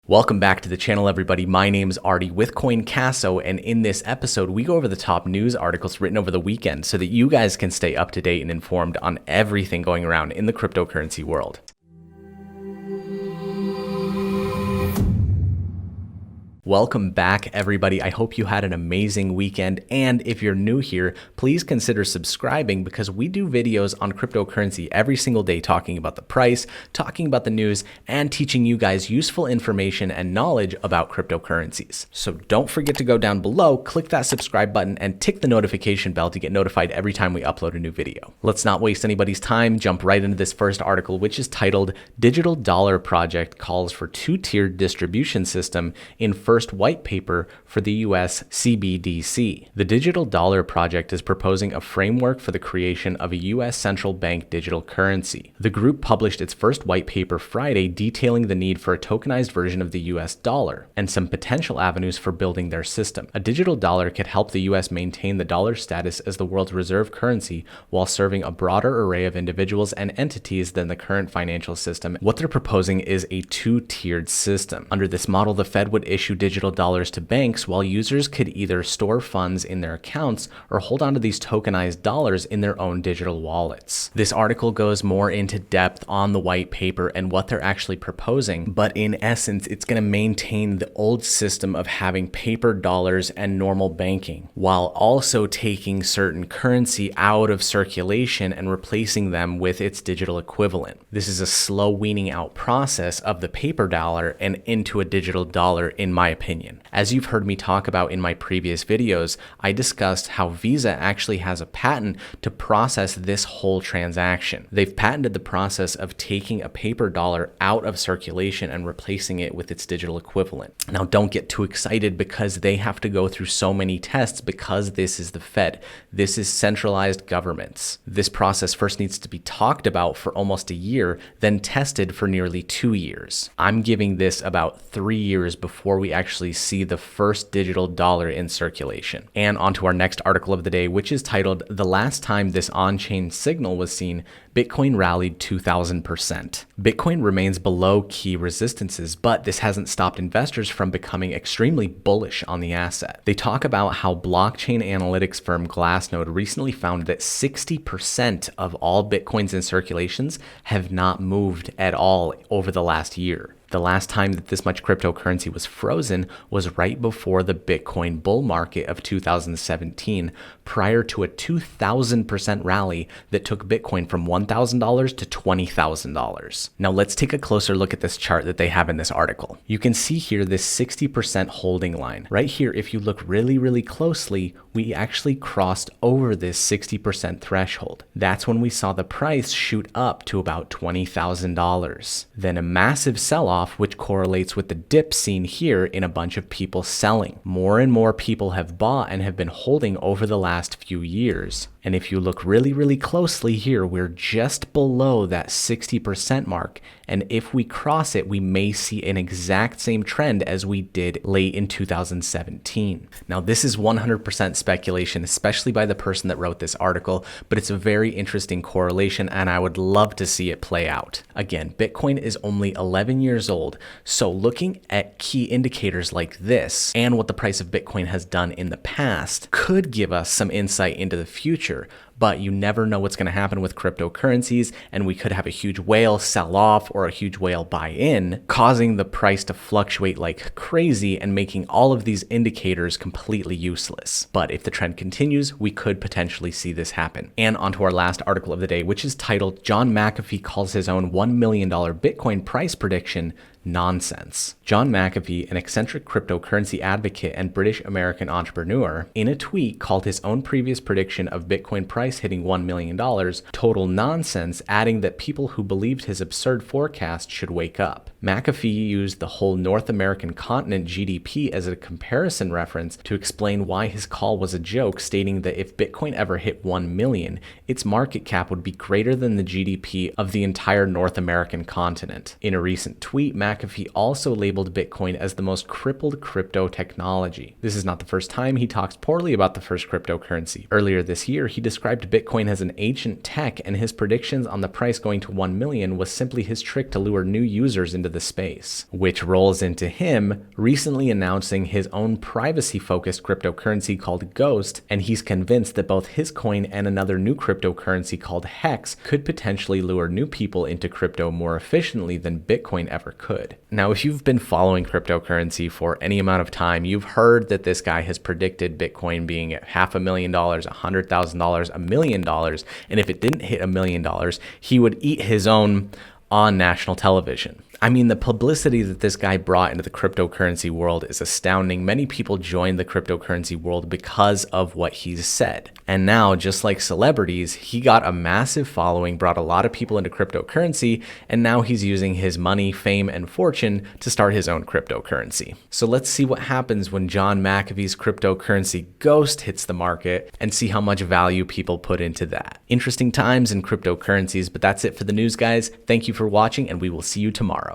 Welcome back to the channel, everybody. My name's Artie with CoinCasso, and in this episode, we go over the top news articles written over the weekend so that you guys can stay up to date and informed on everything going around in the cryptocurrency world. Welcome back, everybody. I hope you had an amazing weekend, and if you're new here, please consider subscribing because we do videos on cryptocurrency every single day talking about the price, talking about the news, and teaching you guys useful information and knowledge about cryptocurrencies. So don't forget to go down below, click that subscribe button, and tick the notification bell to get notified every time we upload a new video. Let's not waste anybody's time, jump right into this first article, which is titled "Digital Dollar Project Calls for Two-Tiered Distribution System in First White Paper for the US CBDC. The Digital Dollar Project is proposing a framework for the creation of a US central bank digital currency. The group published its first white paper Friday detailing the need for a tokenized version of the US dollar and some potential avenues for building their system. A digital dollar could help the US maintain the dollar's status as the world's reserve currency while serving a broader array of individuals and entities than the current financial system. What they're proposing is a two-tiered system. Under this model, the Fed would issue digital dollars to banks while users could either store funds in their accounts or hold on to these tokenized dollars in their own digital wallets. This article goes more into depth on the white paper and what they're actually proposing, but in essence, it's going to maintain the old system of having paper dollars and normal banking while also taking certain currency out of circulation and replacing them with its digital equivalent. This is a slow weaning out process of the paper dollar and into a digital dollar, in my opinion. As you've heard me talk about in my previous videos, I discussed how Visa actually has a patent to process this whole transaction. They've patented the process of taking a paper dollar out of circulation and replacing it with its digital equivalent. Now, don't get too excited because they have to go through so many tests because this is the Fed. This is centralized governments. This process first needs to be talked about for almost a year, then tested for nearly 2 years. I'm giving this about 3 years before we actually see the first digital dollar in circulation. And onto our next article of the day, which is titled "The Last Time This On-Chain Signal Was Seen, Bitcoin Rallied 2,000%." Bitcoin remains below key resistances, but this hasn't stopped investors from becoming extremely bullish on the asset. They talk about how blockchain analytics firm Glassnode recently found that 60% of all Bitcoins in circulations have not moved at all over the last year. The last time that this much cryptocurrency was frozen was right before the Bitcoin bull market of 2017, prior to a 2,000% rally that took Bitcoin from $1,000 to $20,000. Now let's take a closer look at this chart that they have in this article. You can see here this 60% holding line. Right here, if you look really closely, we actually crossed over this 60% threshold. That's when we saw the price shoot up to about $20,000. Then a massive sell-off, which correlates with the dip seen here in a bunch of people selling. More and more people have bought and have been holding over the last few years. And if you look really closely here, we're just below that 60% mark. And if we cross it, we may see an exact same trend as we did late in 2017. Now, this is 100% speculation, especially by the person that wrote this article, but it's a very interesting correlation and I would love to see it play out. Again, Bitcoin is only 11 years old. So looking at key indicators like this and what the price of Bitcoin has done in the past could give us some insight into the future. But you never know what's going to happen with cryptocurrencies, and we could have a huge whale sell off or a huge whale buy in, causing the price to fluctuate like crazy and making all of these indicators completely useless. But if the trend continues, we could potentially see this happen. And onto our last article of the day, which is titled "John McAfee Calls His Own $1 Million Bitcoin Price Prediction Nonsense." John McAfee, an eccentric cryptocurrency advocate and British-American entrepreneur, in a tweet called his own previous prediction of Bitcoin price hitting $1 million total nonsense, adding that people who believed his absurd forecast should wake up. McAfee used the whole North American continent GDP as a comparison reference to explain why his call was a joke, stating that if Bitcoin ever hit 1 million, its market cap would be greater than the GDP of the entire North American continent. In a recent tweet, McAfee also labeled Bitcoin as the most crippled crypto technology. This is not the first time he talks poorly about the first cryptocurrency. Earlier this year, he described Bitcoin as an ancient tech, and his predictions on the price going to 1 million was simply his trick to lure new users into the space, which rolls into him recently announcing his own privacy-focused cryptocurrency called Ghost, and he's convinced that both his coin and another new cryptocurrency called Hex could potentially lure new people into crypto more efficiently than Bitcoin ever could. Now, if you've been following cryptocurrency for any amount of time, you've heard that this guy has predicted Bitcoin being at $500,000, $100,000, $1 million, and if it didn't hit $1 million, he would eat his own on national television. I mean, the publicity that this guy brought into the cryptocurrency world is astounding. Many people joined the cryptocurrency world because of what he's said. And now, just like celebrities, he got a massive following, brought a lot of people into cryptocurrency, and now he's using his money, fame, and fortune to start his own cryptocurrency. So let's see what happens when John McAfee's cryptocurrency Ghost hits the market and see how much value people put into that. Interesting times in cryptocurrencies, but that's it for the news, guys. Thank you for watching, and we will see you tomorrow.